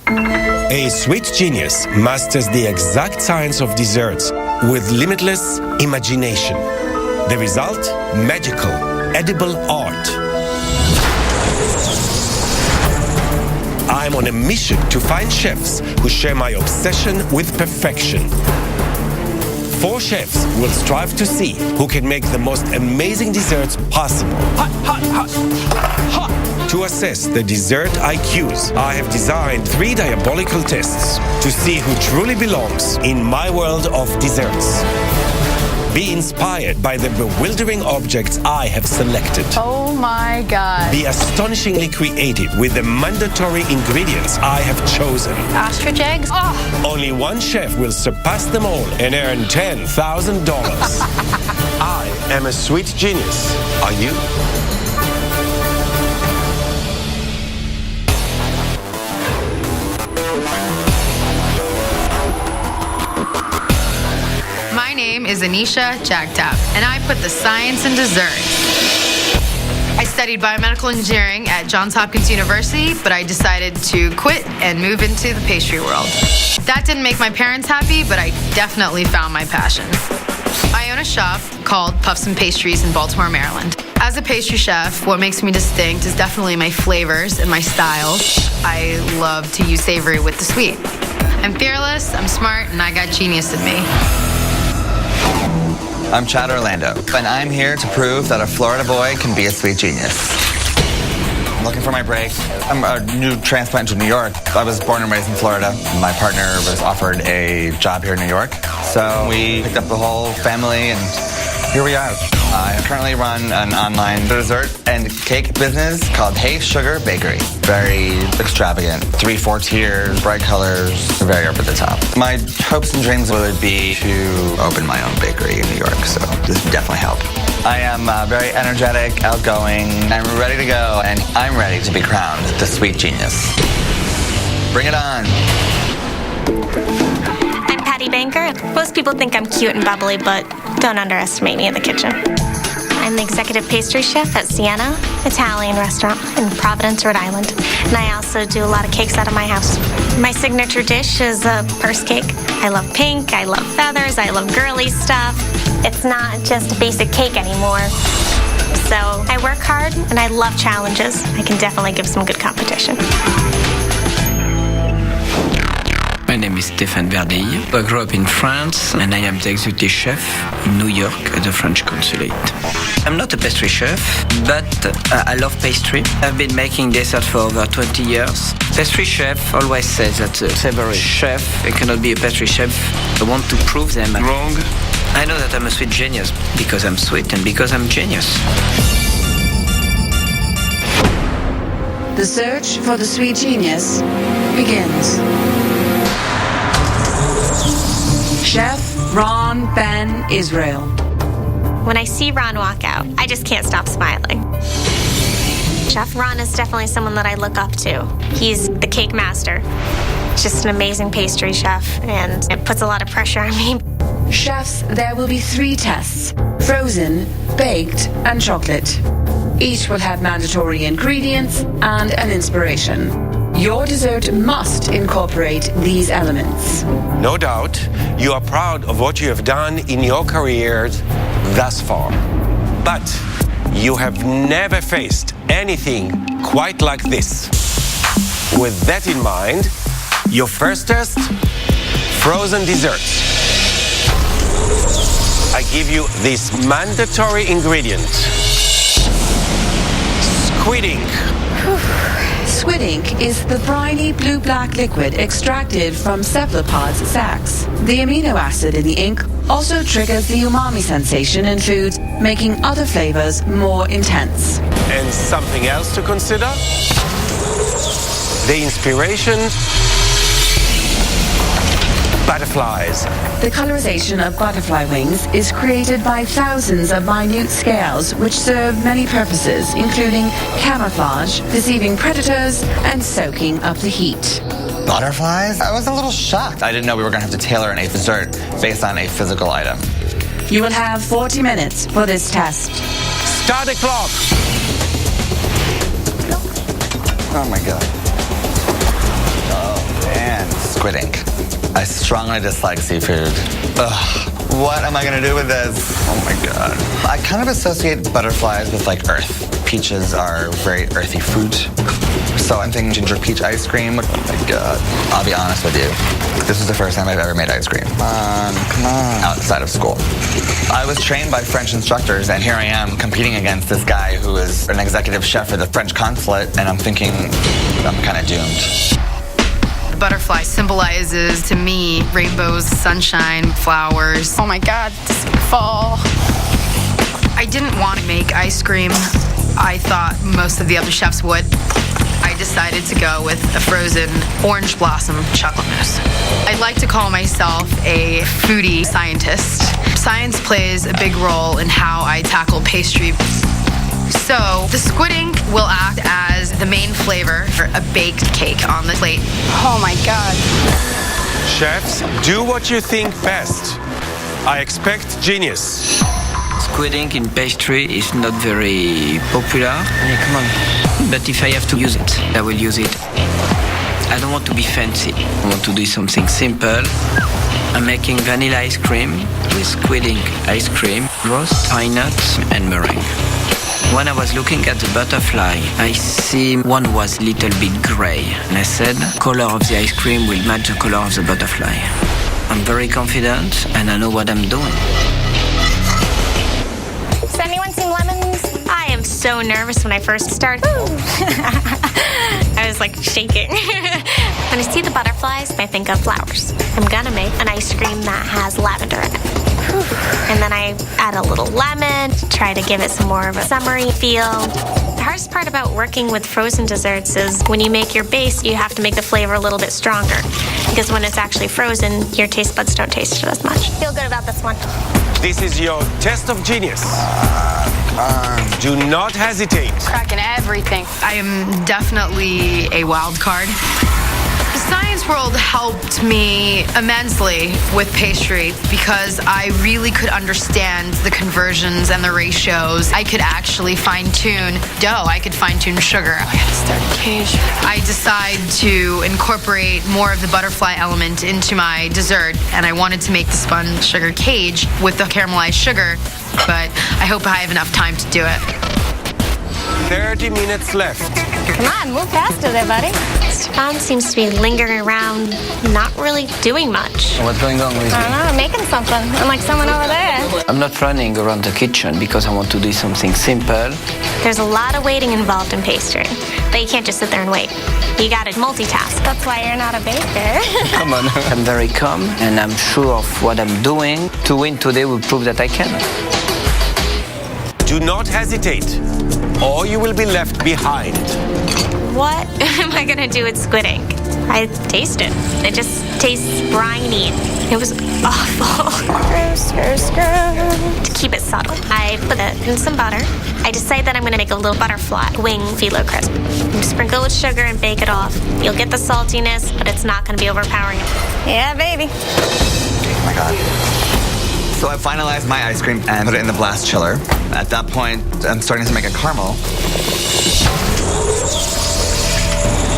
A sweet genius masters the exact science of desserts with limitless imagination. The result? Magical, edible art. I'm on a mission to find chefs who share my obsession with perfection. 4 chefs will strive to see who can make the most amazing desserts possible. Hot, hot, hot, hot. To assess the dessert IQs, I have designed 3 diabolical tests to see who truly belongs in my world of desserts. Be inspired by the bewildering objects I have selected. Oh my God. Be astonishingly creative with the mandatory ingredients I have chosen. Ostrich eggs? Oh. Only one chef will surpass them all and earn $10,000. I am a sweet genius. Are you? My name is Anisha Jagtap, and I put the science in desserts. I studied biomedical engineering at Johns Hopkins University, but I decided to quit and move into the pastry world. That didn't make my parents happy, but I definitely found my passion. I own a shop called Puffs and Pastries in Baltimore, Maryland. As a pastry chef, what makes me distinct is definitely my flavors and my styles. I love to use savory with the sweet. I'm fearless, I'm smart, and I got genius in me. I'm Chad Orlando, and I'm here to prove that a Florida boy can be a sweet genius. I'm looking for my break. I'm a new transplant to New York. I was born and raised in Florida. My partner was offered a job here in New York, so we picked up the whole family, and here we are. I currently run an online dessert and cake business called Hey Sugar Bakery. Very extravagant, 3-4 tiers, bright colors, very over the top. My hopes and dreams would be to open my own bakery in New York, so this would definitely help. I am very energetic, outgoing, I'm ready to go, and I'm ready to be crowned the sweet genius. Bring it on. I'm Patty Banker. Most people think I'm cute and bubbly, but don't underestimate me in the kitchen. I'm the executive pastry chef at Sienna Italian restaurant in Providence, Rhode Island. And I also do a lot of cakes out of my house. My signature dish is a purse cake. I love pink, I love feathers, I love girly stuff. It's not just a basic cake anymore. So I work hard and I love challenges. I can definitely give some good competition. My name is Stéphane Verdille. I grew up in France and I am the executive chef in New York at the French consulate. I'm not a pastry chef, but I love pastry. I've been making dessert for over 20 years. Pastry chef always says that a savory chef cannot be a pastry chef. I want to prove them wrong. I know that I'm a sweet genius because I'm sweet and because I'm genius. The search for the sweet genius begins. Chef Ron Ben Israel. When I see Ron walk out, I just can't stop smiling. Chef Ron is definitely someone that I look up to. He's the cake master. Just an amazing pastry chef, and it puts a lot of pressure on me. Chefs, there will be 3 tests: frozen, baked, and chocolate. Each will have mandatory ingredients and an inspiration. Your dessert must incorporate these elements. No doubt, you are proud of what you have done in your career thus far. But you have never faced anything quite like this. With that in mind, your first test, frozen desserts. I give you this mandatory ingredient. Squid ink. Squid ink is the briny blue-black liquid extracted from cephalopods' sacs. The amino acid in the ink also triggers the umami sensation in foods, making other flavors more intense. And something else to consider? The inspiration? Butterflies. The colorization of butterfly wings is created by thousands of minute scales which serve many purposes, including camouflage, deceiving predators, and soaking up the heat. Butterflies? I was a little shocked. I didn't know we were going to have to tailor a dessert based on a physical item. You will have 40 minutes for this test. Start the clock. Oh my God. Oh. squid ink. I strongly dislike seafood. Ugh. What am I gonna do with this? Oh my God. I kind of associate butterflies with like earth. Peaches are very earthy fruit. So I'm thinking ginger peach ice cream. Oh my God. I'll be honest with you. This is the first time I've ever made ice cream. Come on. Outside of school. I was trained by French instructors, and here I am competing against this guy who is an executive chef for the French consulate, and I'm thinking I'm kind of doomed. The butterfly symbolizes to me rainbows, sunshine, flowers. Oh my God, this fall. I didn't want to make ice cream. I thought most of the other chefs would. I decided to go with a frozen orange blossom chocolate mousse. I'd like to call myself a foodie scientist. Science plays a big role in how I tackle pastry. So the squid ink will act as the main flavor for a baked cake on the plate. Oh my God. Chefs, do what you think best. I expect genius. Squid ink in pastry is not very popular. Yeah, come on. But if I have to use it, I will use it. I don't want to be fancy. I want to do something simple. I'm making vanilla ice cream with squid ink ice cream, roast pine nuts, and meringue. When I was looking at the butterfly, I see one was a little bit gray. And I said, color of the ice cream will match the color of the butterfly. I'm very confident and I know what I'm doing. Has anyone seen lemons? I am so nervous when I first started. I was like shaking. When I see the butterflies, I think of flowers. I'm gonna make an ice cream that has lavender in it. And then I add a little lemon to try to give it some more of a summery feel. The hardest part about working with frozen desserts is when you make your base, you have to make the flavor a little bit stronger. Because when it's actually frozen, your taste buds don't taste it as much. Feel good about this one. This is your test of genius. Do not hesitate. Cracking everything. I am definitely a wild card. The science world helped me immensely with pastry because I really could understand the conversions and the ratios. I could actually fine-tune dough. I could fine-tune sugar. I gotta start a cage. I decide to incorporate more of the butterfly element into my dessert, and I wanted to make the spun sugar cage with the caramelized sugar, but I hope I have enough time to do it. 30 minutes left. Come on, move faster there, buddy. Stefan seems to be lingering around, not really doing much. What's going on with I you? don't know, making something. I'm like someone over there. I'm not running around the kitchen because I want to do something simple. There's a lot of waiting involved in pastry, but you can't just sit there and wait. You gotta multitask. That's why you're not a baker. Come on. I'm very calm and I'm sure of what I'm doing. To win today will prove that I can. Do not hesitate, or you will be left behind. What am I gonna do with squid ink? I taste it. It just tastes briny. It was awful. To keep it subtle, I put it in some butter. I decide that I'm gonna make a little butterfly wing phyllo crisp. Sprinkle with sugar and bake it off. You'll get the saltiness, but it's not gonna be overpowering. Yeah, baby. Oh my God. So I finalized my ice cream and put it in the blast chiller. At that point, I'm starting to make a caramel.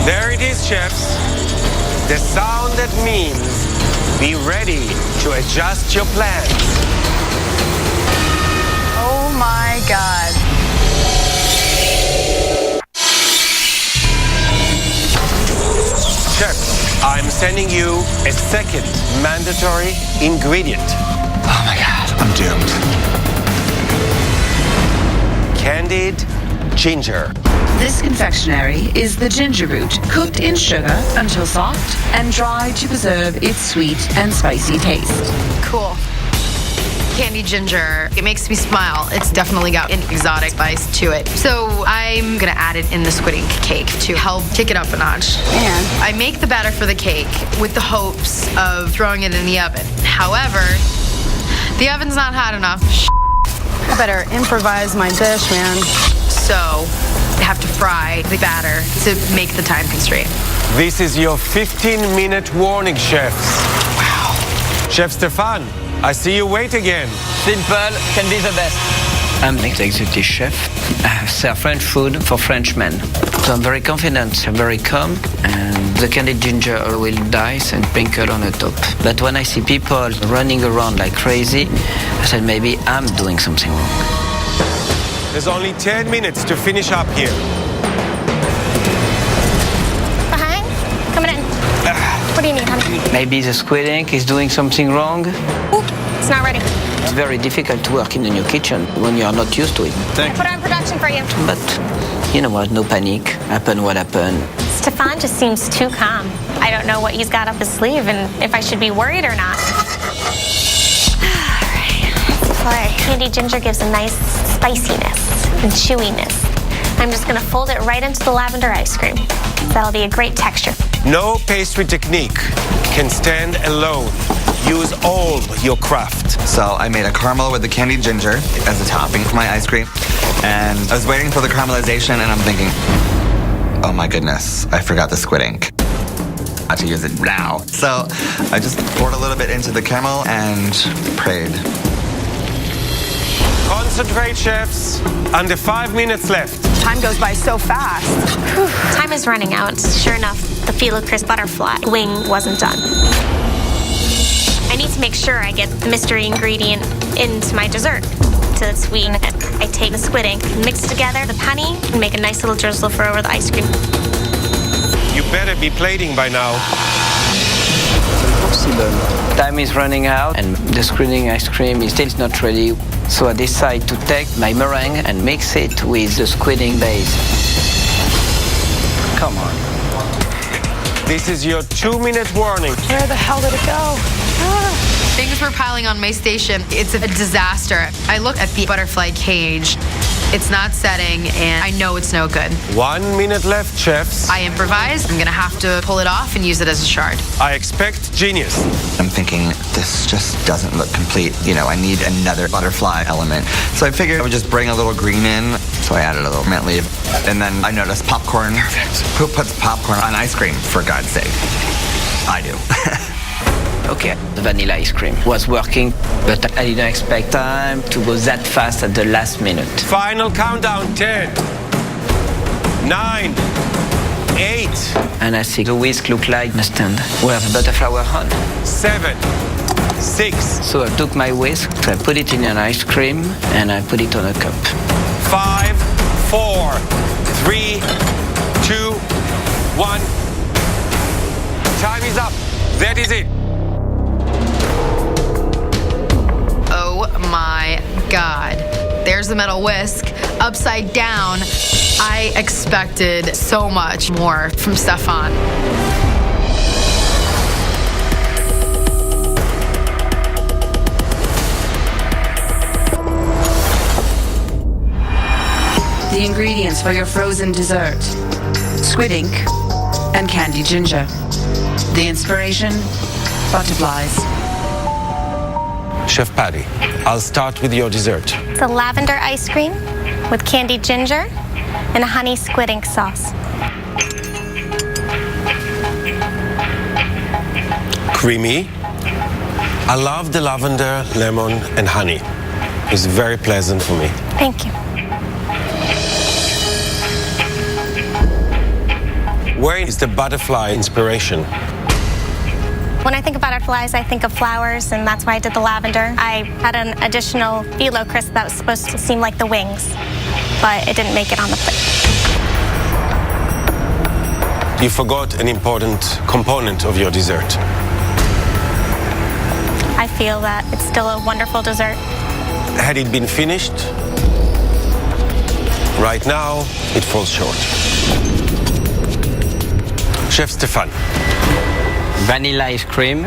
There it is, chefs. The sound that means be ready to adjust your plans. Oh my God. Chef, I'm sending you a second mandatory ingredient. Oh my God, I'm doomed. Candied ginger. This confectionery is the ginger root, cooked in sugar until soft and dried to preserve its sweet and spicy taste. Cool. Candy ginger, it makes me smile. It's definitely got an exotic spice to it. So I'm gonna add it in the squid ink cake to help kick it up a notch. Man. I make the batter for the cake with the hopes of throwing it in the oven. However, the oven's not hot enough. I better improvise my dish, man. So I have to fry the batter to make the time constraint. This is your 15-minute warning, chefs. Wow. Chef Stefan, I see you wait again. Simple can be the best. I'm the executive chef. I serve French food for Frenchmen. So I'm very confident, I'm very calm, and the candied ginger I will dice and sprinkle on the top. But when I see people running around like crazy, I said maybe I'm doing something wrong. There's only 10 minutes to finish up here. Behind? Coming in. What do you need, honey? Maybe the squid ink is doing something wrong. Ooh, it's not ready. It's very difficult to work in a new kitchen when you are not used to it. I put on production for you. But you know what, no panic. Happen what happened. Stefan just seems too calm. I don't know what he's got up his sleeve and if I should be worried or not. All right, let's play. Candied ginger gives a nice spiciness and chewiness. I'm just gonna fold it right into the lavender ice cream. That'll be a great texture. No pastry technique can stand alone. Use all your craft. So I made a caramel with the candied ginger as a topping for my ice cream. And I was waiting for the caramelization and I'm thinking, oh my goodness, I forgot the squid ink. I have to use it now. So I just poured a little bit into the caramel and prayed. Concentrate, chefs. Under 5 minutes left. Time goes by so fast. Whew, time is running out. Sure enough, the Filo Crisp butterfly wing wasn't done. I need to make sure I get the mystery ingredient into my dessert to sweeten it. I take the squid ink, mix together the honey, and make a nice little drizzle for over the ice cream. You better be plating by now. Impossible. Time is running out and the squid ink ice cream is still not ready. So I decide to take my meringue and mix it with the squid ink base. Come on. This is your 2-minute warning. Where the hell did it go? Things were piling on my station. It's a disaster. I look at the butterfly cage. It's not setting, and I know it's no good. 1 minute left, chefs. I improvise. I'm gonna have to pull it off and use it as a shard. I expect genius. I'm thinking, this just doesn't look complete. You know, I need another butterfly element. So I figured I would just bring a little green in. So I added a little mint leaf. And then I noticed popcorn. Perfect. Who puts popcorn on ice cream, for God's sake? I do. Okay, the vanilla ice cream was working, but I didn't expect time to go that fast at the last minute. Final countdown, 10, 9, 8, And I see the whisk look like a stand where the butterfly were on. 7, 6, So I took my whisk, I put it in an ice cream, and I put it on a cup. 5, 4, 3, 2, 1. Time is up. That is it. Oh my God. There's the metal whisk, upside down. I expected so much more from Stefan. The ingredients for your frozen dessert: squid ink and candied ginger. The inspiration: butterflies. Chef Patty, I'll start with your dessert. It's a lavender ice cream with candied ginger and a honey squid ink sauce. Creamy. I love the lavender, lemon, and honey. It's very pleasant for me. Thank you. Where is the butterfly inspiration? When I think of butterflies, I think of flowers, and that's why I did the lavender. I had an additional Filo Crisp that was supposed to seem like the wings, but it didn't make it on the plate. You forgot an important component of your dessert. I feel that it's still a wonderful dessert. Had it been finished, right now it falls short. Chef Stefan. Vanilla ice cream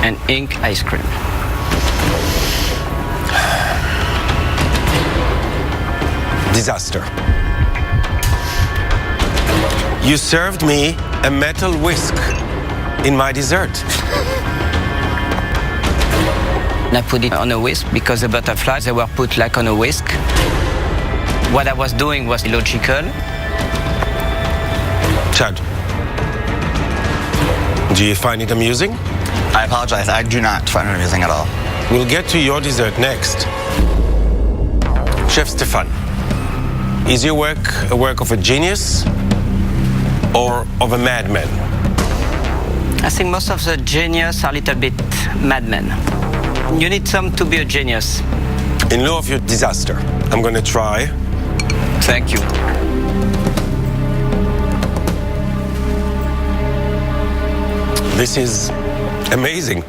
and ink ice cream. Disaster. You served me a metal whisk in my dessert. I put it on a whisk because the butterflies, they were put like on a whisk. What I was doing was illogical. Chad, do you find it amusing? I apologize. I do not find it amusing at all. We'll get to your dessert next. Chef Stefan, is your work a work of a genius or of a madman? I think most of the genius are a little bit madmen. You need some to be a genius. In lieu of your disaster, I'm going to try. Thank you. This is amazing.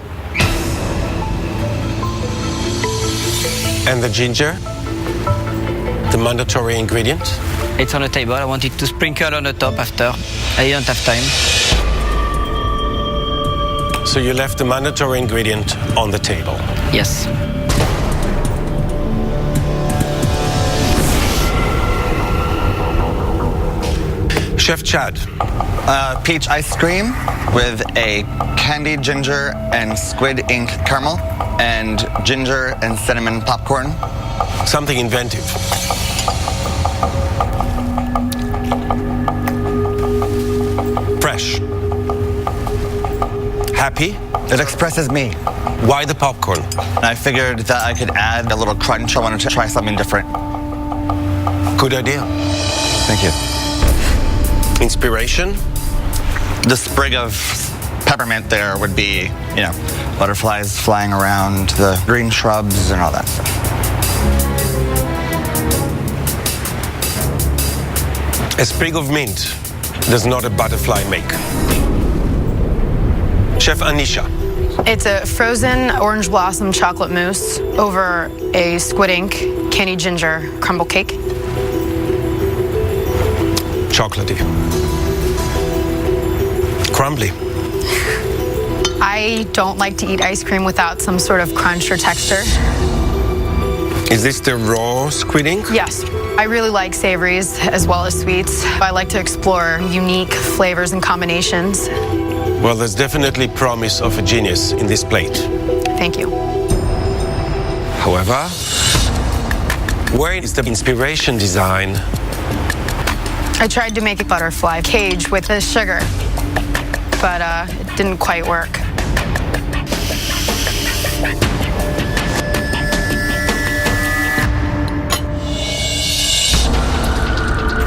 And the ginger, the mandatory ingredient. It's on the table. I wanted to sprinkle on the top after. I didn't have time. So you left the mandatory ingredient on the table. Yes. Chef Chad. Peach ice cream with a candied ginger and squid ink caramel and ginger and cinnamon popcorn. Something inventive. Fresh. Happy? It expresses me. Why the popcorn? I figured that I could add a little crunch. I wanted to try something different. Good idea. Thank you. Inspiration? The sprig of peppermint there would be, you know, butterflies flying around, the green shrubs and all that stuff. A sprig of mint does not a butterfly make. Chef Anisha. It's a frozen orange blossom chocolate mousse over a squid ink candied ginger crumble cake. Chocolatey. Crumbly. I don't like to eat ice cream without some sort of crunch or texture. Is this the raw squid ink? Yes, I really like savories as well as sweets. I like to explore unique flavors and combinations. Well, there's definitely promise of a genius in this plate. Thank you. However, where is the inspiration design? I tried to make a butterfly cage with the sugar, but it didn't quite work.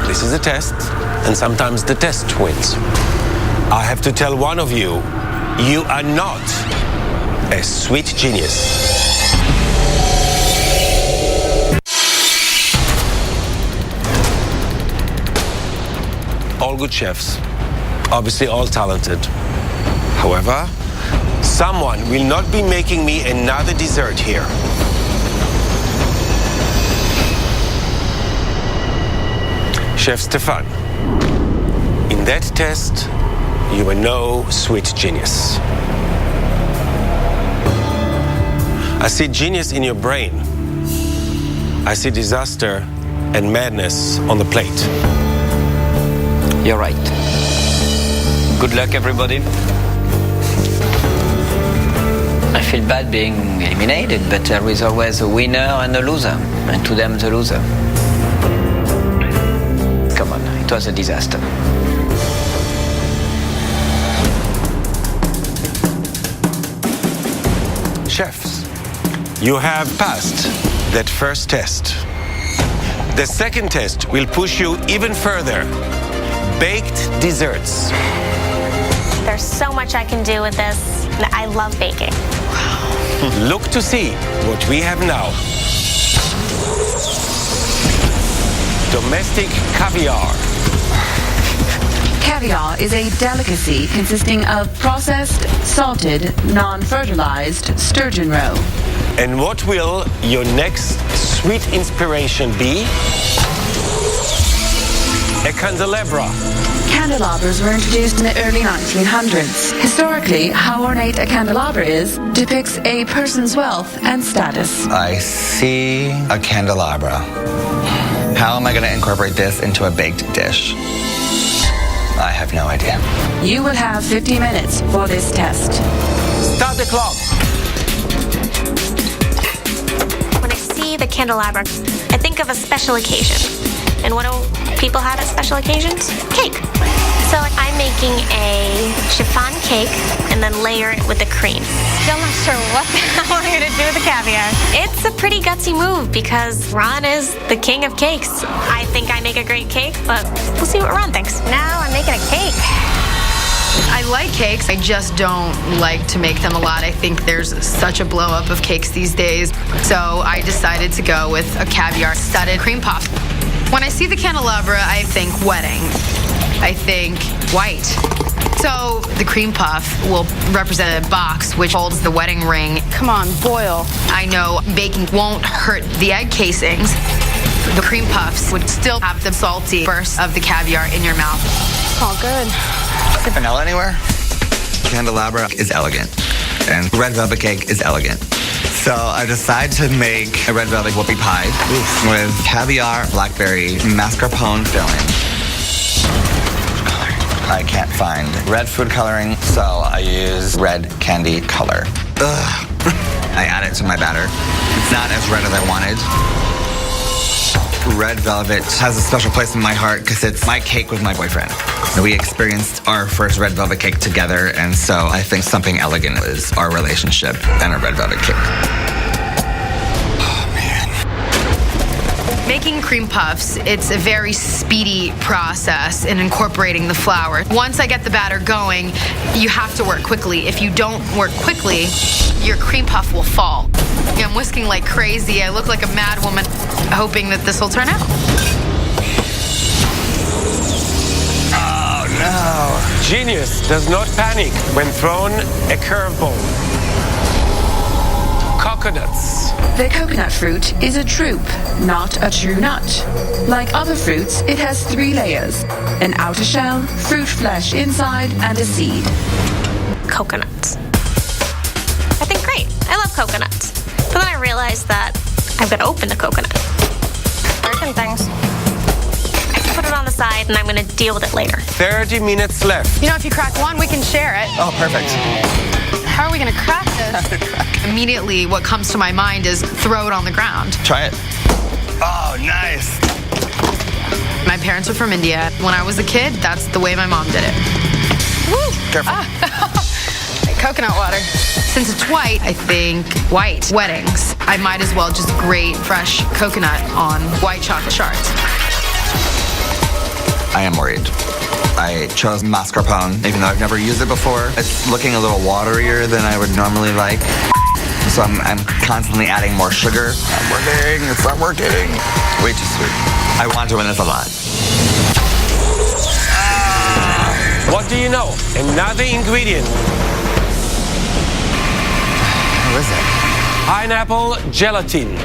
This is a test, and sometimes the test wins. I have to tell one of you, you are not a sweet genius. All good chefs, obviously all talented. However, someone will not be making me another dessert here. Chef Stefan, in that test, you were no sweet genius. I see genius in your brain. I see disaster and madness on the plate. You're right. Good luck, everybody. I feel bad being eliminated, but there is always a winner and a loser, and to them, the loser. Come on, it was a disaster. Chefs, you have passed that first test. The second test will push you even further. Baked desserts. There's so much I can do with this. I love baking. Look to see what we have now. Domestic caviar. Caviar is a delicacy consisting of processed, salted, non-fertilized sturgeon roe. And what will your next sweet inspiration be? A candelabra. Candelabras were introduced in the early 1900s. Historically, how ornate a candelabra is depicts a person's wealth and status. I see a candelabra. How am I going to incorporate this into a baked dish? I have no idea. You will have 50 minutes for this test. Start the clock. When I see the candelabra, I think of a special occasion. And what do people have at special occasions? Cake. So I'm making a chiffon cake and then layer it with the cream. Still not sure what the hell I'm gonna do with the caviar. It's a pretty gutsy move because Ron is the king of cakes. I think I make a great cake, but we'll see what Ron thinks. Now I'm making a cake. I like cakes. I just don't like to make them a lot. I think there's such a blow up of cakes these days. So I decided to go with a caviar studded cream puff. When I see the candelabra, I think wedding. I think white. So the cream puff will represent a box which holds the wedding ring. Come on, boil. I know baking won't hurt the egg casings. The cream puffs would still have the salty burst of the caviar in your mouth. It's all good. Vanilla anywhere? Candelabra is elegant, and red velvet cake is elegant. So I decided to make a red velvet whoopie pie with caviar, blackberry, mascarpone filling. I can't find red food coloring, so I use red candy color. Ugh. I add it to my batter. It's not as red as I wanted. Red velvet has a special place in my heart because it's my cake with my boyfriend. We experienced our first red velvet cake together, and so I think something elegant is our relationship and a red velvet cake. Oh, man. Making cream puffs, it's a very speedy process in incorporating the flour. Once I get the batter going, you have to work quickly. If you don't work quickly, your cream puff will fall. I'm whisking like crazy. I look like a mad woman, hoping that this will turn out. Oh, no. Genius does not panic when thrown a curveball. Coconuts. The coconut fruit is a drupe, not a true nut. Like other fruits, it has 3 layers: an outer shell, fruit flesh inside, and a seed. Coconuts. I think great. I love coconuts. But then I realized that I've got to open the coconut. Working things. I can put it on the side and I'm going to deal with it later. 30 minutes left. You know, if you crack one, we can share it. Oh, perfect. How are we gonna crack this? Immediately, what comes to my mind is throw it on the ground. Try it. Oh, nice. My parents are from India. When I was a kid, that's the way my mom did it. Woo! Careful. Coconut water. Since it's white, I think white weddings. I might as well just grate fresh coconut on white chocolate shards. I am worried. I chose mascarpone, even though I've never used it before. It's looking a little waterier than I would normally like. So I'm constantly adding more sugar. Not working, it's not working. Way too sweet. I want to win this a lot. What do you know? Another ingredient. What is it? Pineapple gelatin.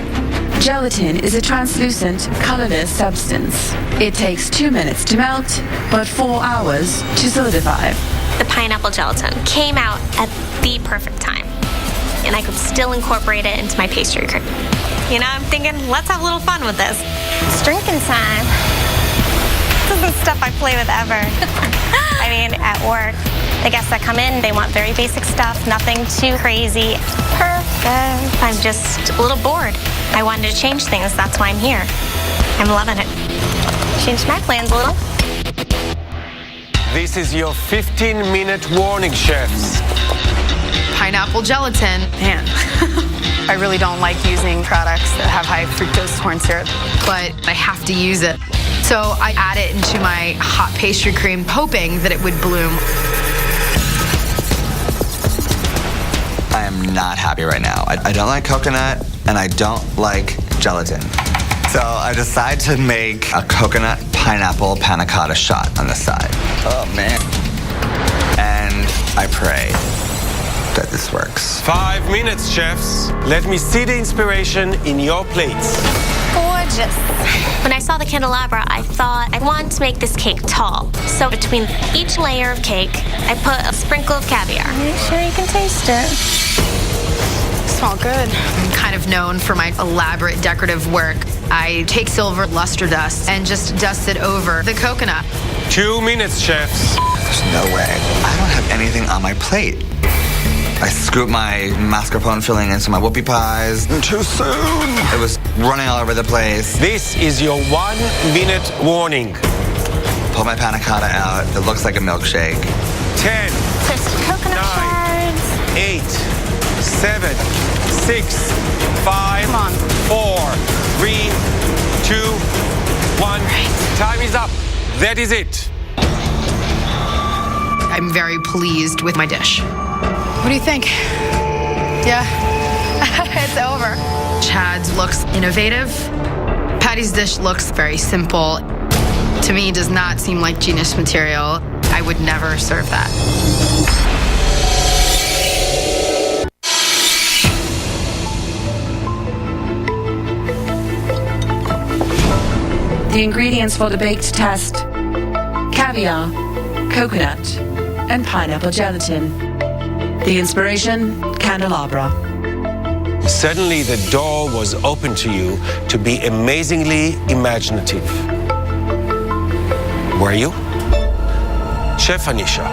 Gelatin is a translucent, colorless substance. It takes 2 minutes to melt, but 4 hours to solidify. The pineapple gelatin came out at the perfect time, and I could still incorporate it into my pastry cream. You know, I'm thinking, let's have a little fun with this. It's drinking time. This is the stuff I play with ever. I mean, at work, the guests that come in, they want very basic stuff, nothing too crazy. Perfect. I'm just a little bored. I wanted to change things, that's why I'm here. I'm loving it. Changed my plans a little. This is your 15-minute warning, chefs. Pineapple gelatin. Man, I really don't like using products that have high fructose corn syrup. But I have to use it. So I add it into my hot pastry cream, hoping that it would bloom. I am not happy right now. I don't like coconut, and I don't like gelatin. So I decided to make a coconut pineapple panna cotta shot on the side. Oh, man. And I pray that this works. 5 minutes, chefs. Let me see the inspiration in your plates. Gorgeous. When I saw the candelabra, I thought I wanted to make this cake tall. So between each layer of cake, I put a sprinkle of caviar. Make sure you can taste it. Smell good. I'm kind of known for my elaborate decorative work. I take silver luster dust and just dust it over the coconut. 2 minutes, chefs. There's no way. I don't have anything on my plate. I scooped my mascarpone filling into my whoopie pies. Too soon. It was running all over the place. This is your 1-minute warning. Pull my panna cotta out. It looks like a milkshake. 10. This 6, 5, Come on. 4, 3, 2, 1. Time is up. That is it. I'm very pleased with my dish. What do you think? Yeah, it's over. Chad's looks innovative. Patty's dish looks very simple. To me, does not seem like genius material. I would never serve that. The ingredients for the baked test: caviar, coconut, and pineapple gelatin. The inspiration: candelabra. Suddenly, the door was open to you to be amazingly imaginative. Were you? Chef Anisha.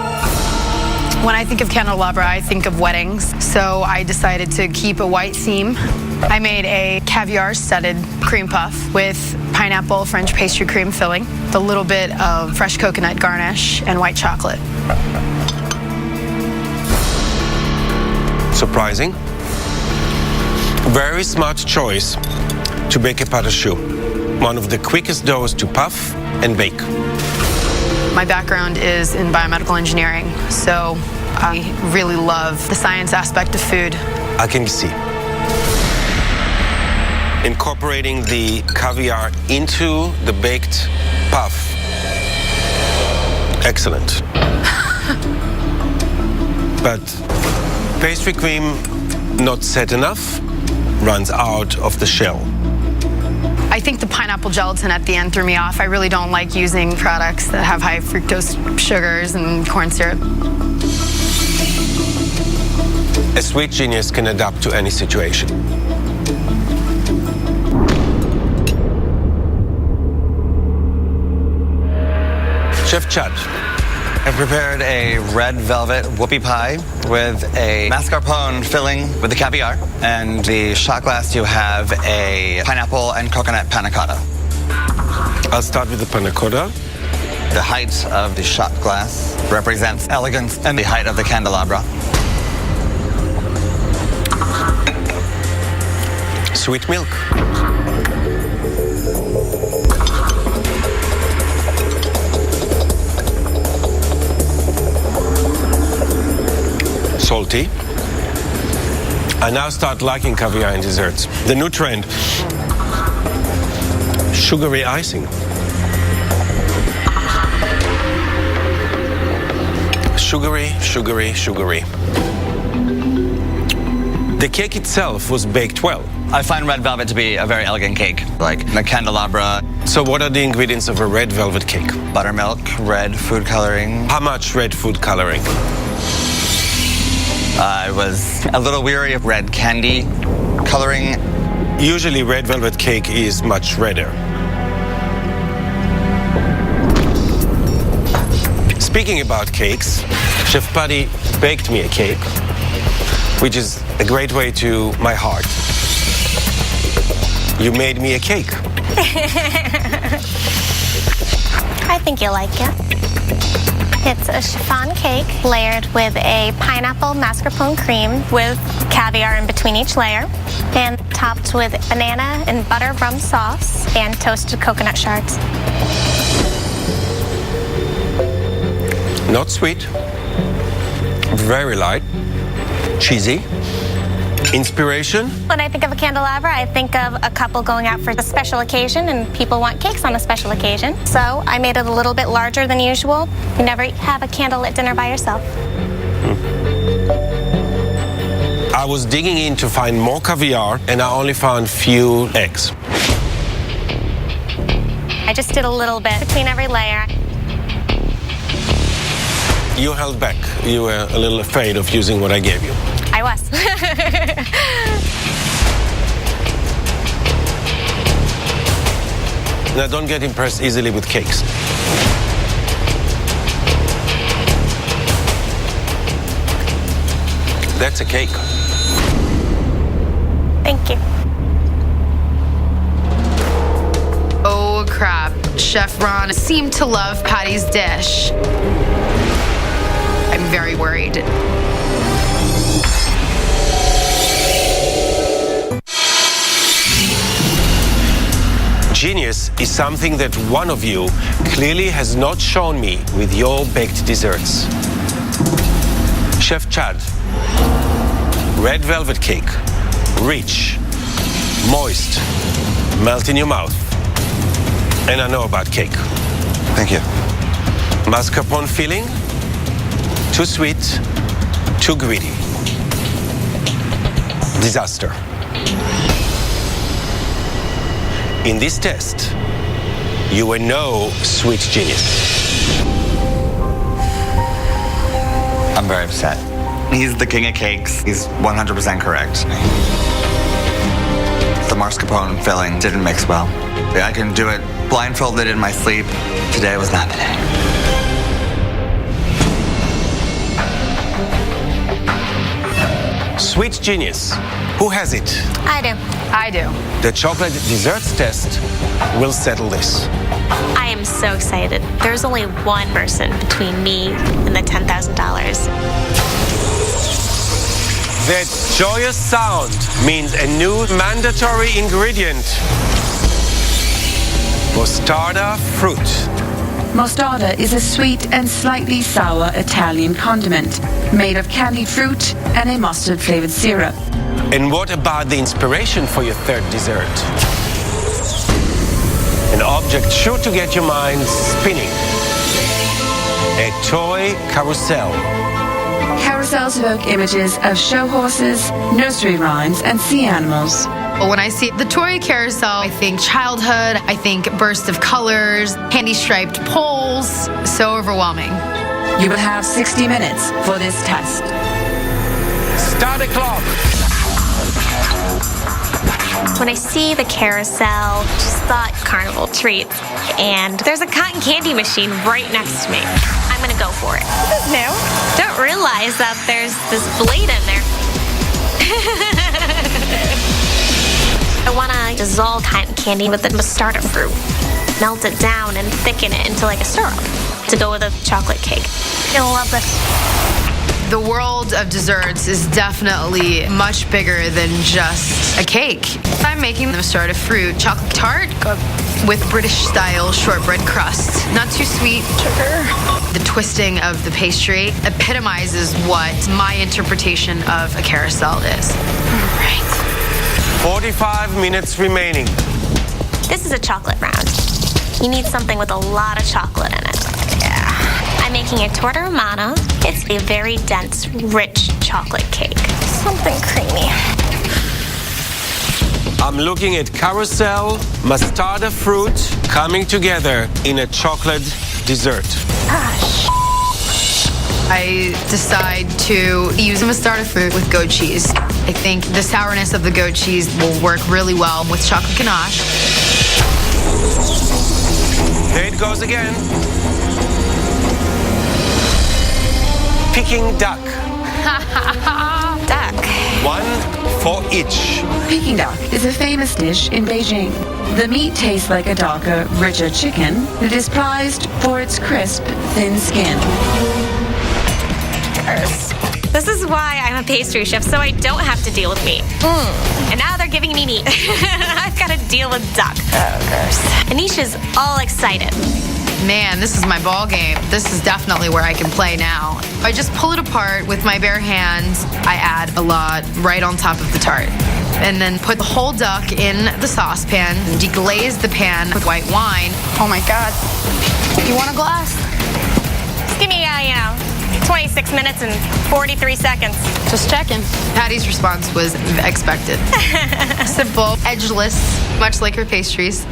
When I think of candelabra, I think of weddings. So I decided to keep a white theme. I made a caviar-studded cream puff with pineapple French pastry cream filling, with a little bit of fresh coconut garnish, and white chocolate. Surprising. Very smart choice to bake a pâte à choux. One of the quickest doughs to puff and bake. My background is in biomedical engineering, so I really love the science aspect of food. I can see. Incorporating the caviar into the baked puff. Excellent. But pastry cream not set enough, runs out of the shell. I think the pineapple gelatin at the end threw me off. I really don't like using products that have high fructose sugars and corn syrup. A sweet genius can adapt to any situation. Chef Chad. I prepared a red velvet whoopie pie with a mascarpone filling with the caviar. And the shot glass, you have a pineapple and coconut panna cotta. I'll start with the panna cotta. The height of the shot glass represents elegance and the height of the candelabra. Sweet milk. Salty. I now start liking caviar in desserts. The new trend, sugary icing. Sugary, sugary, sugary. The cake itself was baked well. I find red velvet to be a very elegant cake, like the candelabra. So what are the ingredients of a red velvet cake? Buttermilk, red food coloring. How much red food coloring? I was a little weary of red candy coloring. Usually red velvet cake is much redder. Speaking about cakes, Chef Patty baked me a cake, which is a great way to my heart. You made me a cake. I think you'll like it. It's a chiffon cake layered with a pineapple mascarpone cream with caviar in between each layer, and topped with banana and butter rum sauce and toasted coconut shards. Not sweet, very light, cheesy. Inspiration? When I think of a candelabra, I think of a couple going out for a special occasion, and people want cakes on a special occasion. So I made it a little bit larger than usual. You never have a candlelit dinner by yourself. I was digging in to find more caviar, and I only found few eggs. I just did a little bit between every layer. You held back. You were a little afraid of using what I gave you. I was. And I don't get impressed easily with cakes. That's a cake. Thank you. Oh crap, Chef Ron seemed to love Patty's dish. I'm very worried. something that one of you clearly has not shown me with your baked desserts. Chef Chad, red velvet cake, rich, moist, melt in your mouth. And I know about cake. Thank you. Mascarpone filling, too sweet, too greedy. Disaster. In this test, you were no sweet genius. I'm very upset. He's the king of cakes. He's 100% correct. The mascarpone filling didn't mix well. I can do it blindfolded in my sleep. Today was not the day. Sweet genius. Who has it? I do. I do. The chocolate desserts test will settle this. I am so excited. There's only one person between me and the $10,000. That joyous sound means a new mandatory ingredient. Mostarda fruit. Mostarda is a sweet and slightly sour Italian condiment made of candied fruit and a mustard-flavored syrup. And what about the inspiration for your third dessert? An object sure to get your mind spinning. A toy carousel. Carousels evoke images of show horses, nursery rhymes, and sea animals. When I see the toy carousel, I think childhood, I think burst of colors, candy-striped poles. So overwhelming. You will have 60 minutes for this test. Start the clock. When I see the carousel, just thought carnival treat. And there's a cotton candy machine right next to me. I'm gonna go for it. This is new. Don't realize that there's this blade in there. I wanna dissolve cotton candy with the mostarda fruit. Melt it down and thicken it into like a syrup to go with a chocolate cake. You'll love this. The world of desserts is definitely much bigger than just a cake. I'm making the mostarda fruit chocolate tart with British-style shortbread crust. Not too sweet. Sugar. The twisting of the pastry epitomizes what my interpretation of a carousel is. All right. 45 minutes remaining. This is a chocolate round. You need something with a lot of chocolate in it. Yeah. I'm making a torta romana. It's a very dense, rich chocolate cake. Something creamy. I'm looking at carousel, mostarda fruit coming together in a chocolate dessert. I decide to use a mostarda fruit with goat cheese. I think the sourness of the goat cheese will work really well with chocolate ganache. There it goes again. Peking duck. Duck. One for each. Peking duck is a famous dish in Beijing. The meat tastes like a darker, richer chicken. It is prized for its crisp, thin skin. This is why I'm a pastry chef, so I don't have to deal with meat. And now they're giving me meat. I've got to deal with duck. Oh, gross. Anisha's all excited. Man, this is my ball game. This is definitely where I can play now. I just pull it apart with my bare hands. I add a lot right on top of the tart. And then put the whole duck in the saucepan, deglaze the pan with white wine. Oh my God. You want a glass? Just give me, 26 minutes and 43 seconds. Just checking. Patty's response was expected. Simple, edgeless, much like her pastries.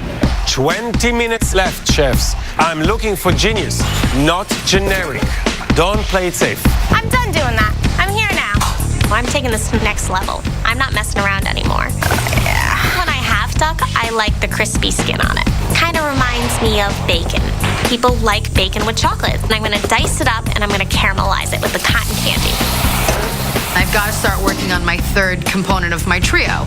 20 minutes left, chefs. I'm looking for genius, not generic. Don't play it safe. I'm done doing that. I'm here now. Well, I'm taking this next level. I'm not messing around anymore. When I have duck, I like the crispy skin on it. Kind of reminds me of bacon. People like bacon with chocolate. And I'm going to dice it up and I'm going to caramelize it with the cotton candy. I've got to start working on my third component of my trio.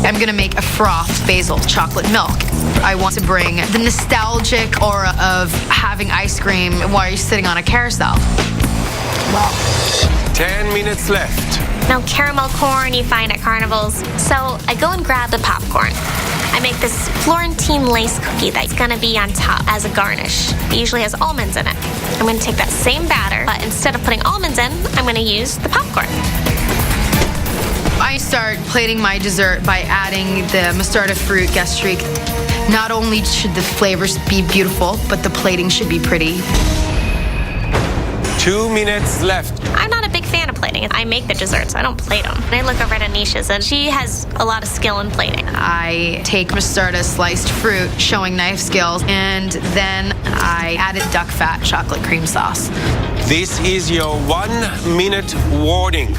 I'm going to make a frothed basil chocolate milk. I want to bring the nostalgic aura of having ice cream while you're sitting on a carousel. Wow. 10 minutes left. No caramel corn you find at carnivals. So I go and grab the popcorn. I make this Florentine lace cookie that's gonna be on top as a garnish. It usually has almonds in it. I'm gonna take that same batter, but instead of putting almonds in, I'm gonna use the popcorn. I start plating my dessert by adding the mostarda fruit gastrique. Not only should the flavors be beautiful, but the plating should be pretty. 2 minutes left. I'm not a big fan of plating. I make the desserts, I don't plate them. I look over at Anisha's and she has a lot of skill in plating. I take mostarda sliced fruit, showing knife skills, and then I added duck fat chocolate cream sauce. This is your 1 minute warning.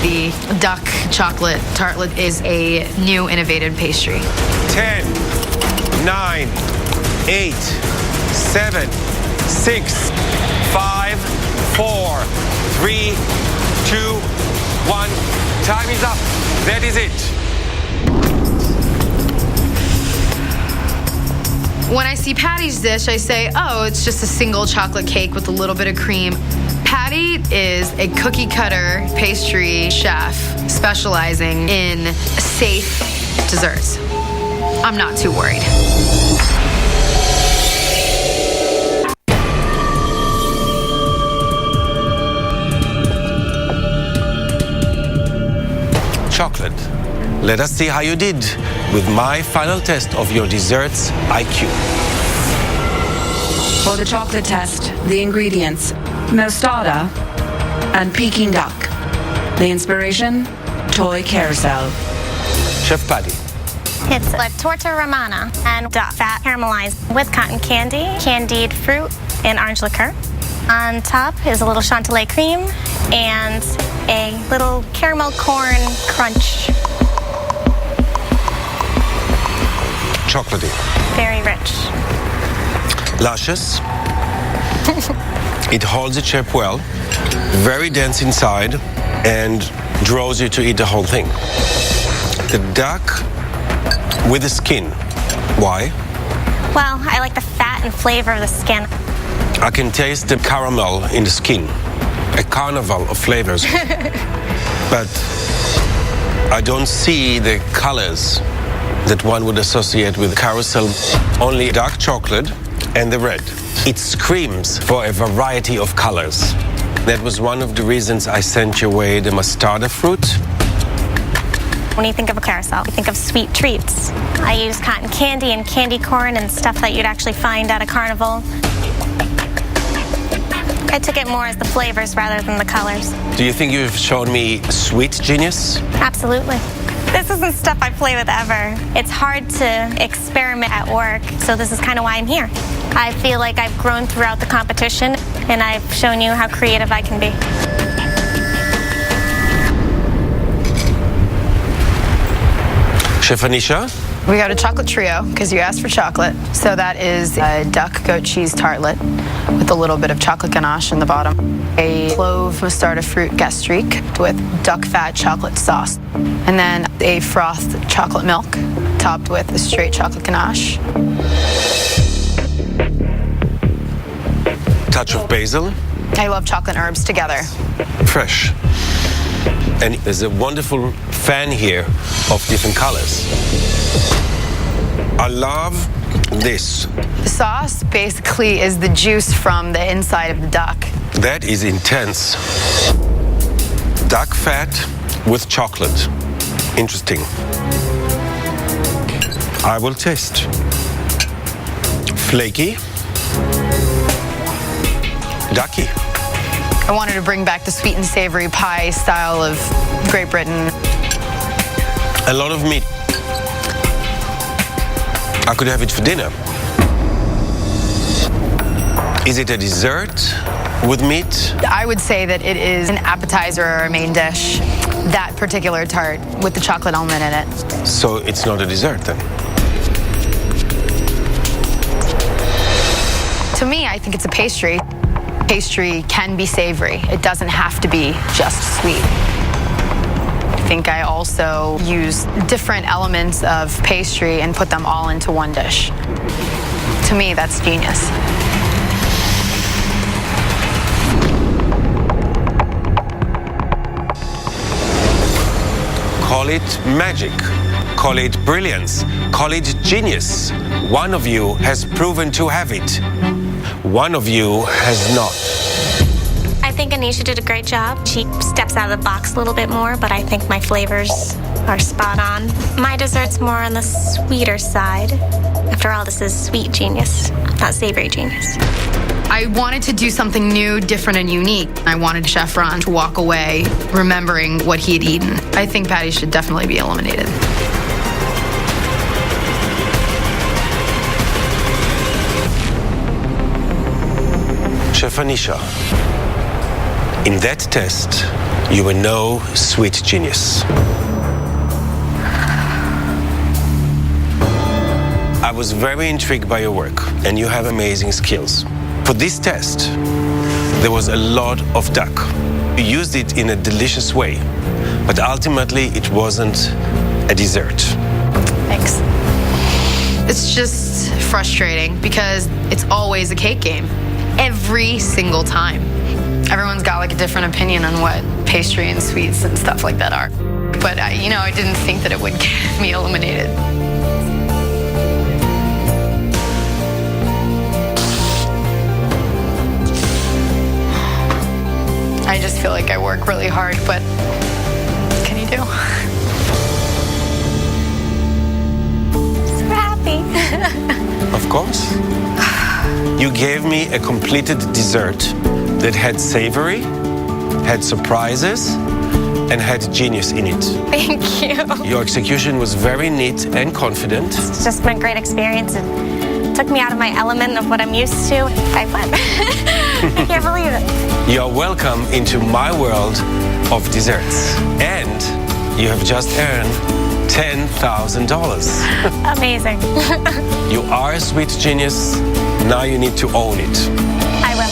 The duck chocolate tartlet is a new innovative pastry. 10, 9, 8, 7, 6, 5, 4, 3, 2, 1. Time is up. That is it. When I see Patty's dish, I say, oh, it's just a single chocolate cake with a little bit of cream. Patty is a cookie cutter pastry chef specializing in safe desserts. I'm not too worried. Chocolate. Let us see how you did with my final test of your desserts IQ. For the chocolate test, the ingredients: mostarda and Peking duck. The inspiration: toy carousel. Chef Patty. It's a torta romana and duck fat caramelized with cotton candy, candied fruit, and orange liqueur. On top is a little chantilly cream and a little caramel corn crunch. Chocolatey. Very rich. Luscious. It holds the chip well. Very dense inside and draws you to eat the whole thing. The duck with the skin. Why? Well, I like the fat and flavor of the skin. I can taste the caramel in the skin. A carnival of flavors. But I don't see the colors that one would associate with carousel. Only dark chocolate and the red. It screams for a variety of colors. That was one of the reasons I sent your way the mostarda fruit. When you think of a carousel, you think of sweet treats. I use cotton candy and candy corn and stuff that you'd actually find at a carnival. I took it more as the flavors rather than the colors. Do you think you've shown me sweet genius? Absolutely. This isn't stuff I play with ever. It's hard to experiment at work, so this is kind of why I'm here. I feel like I've grown throughout the competition, and I've shown you how creative I can be. Chef Anisha? We got a chocolate trio because you asked for chocolate. So that is a duck goat cheese tartlet with a little bit of chocolate ganache in the bottom. A clove mostarda fruit gastrique with duck fat chocolate sauce. And then a frothed chocolate milk topped with a straight chocolate ganache. Touch of basil. I love chocolate and herbs together. Fresh. And there's a wonderful fan here of different colors. I love this. The sauce basically is the juice from the inside of the duck. That is intense. Duck fat with chocolate. Interesting. I will taste. Flaky. Ducky. I wanted to bring back the sweet and savory pie style of Great Britain. A lot of meat. I could have it for dinner. Is it a dessert with meat? I would say that it is an appetizer or a main dish. That particular tart with the chocolate almond in it. So it's not a dessert then? To me, I think it's a pastry. Pastry can be savory. It doesn't have to be just sweet. I think I also use different elements of pastry and put them all into one dish. To me, that's genius. Call it magic. call it brilliance, call it genius. One of you has proven to have it. One of you has not. I think Anisha did a great job. She steps out of the box a little bit more, but I think my flavors are spot on. My dessert's more on the sweeter side. After all, this is sweet genius, not savory genius. I wanted to do something new, different, and unique. I wanted Chef Ron to walk away remembering what he had eaten. I think Patty should definitely be eliminated. Chef Anisha, in that test, you were no sweet genius. I was very intrigued by your work, and you have amazing skills. For this test, there was a lot of duck. You used it in a delicious way, but ultimately it wasn't a dessert. Thanks. It's just frustrating because it's always a cake game. Every single time. Everyone's got like a different opinion on what pastry and sweets and stuff like that are. But I didn't think that it would get me eliminated. I just feel like I work really hard, but what can you do? So happy. Of course. You gave me a completed dessert that had savory, had surprises, and had genius in it. Thank you. Your execution was very neat and confident. It's just been a great experience. It took me out of my element of what I'm used to. I won. I can't believe it. You're welcome into my world of desserts. And you have just earned $10,000. Amazing. You are a sweet genius. Now you need to own it. I will.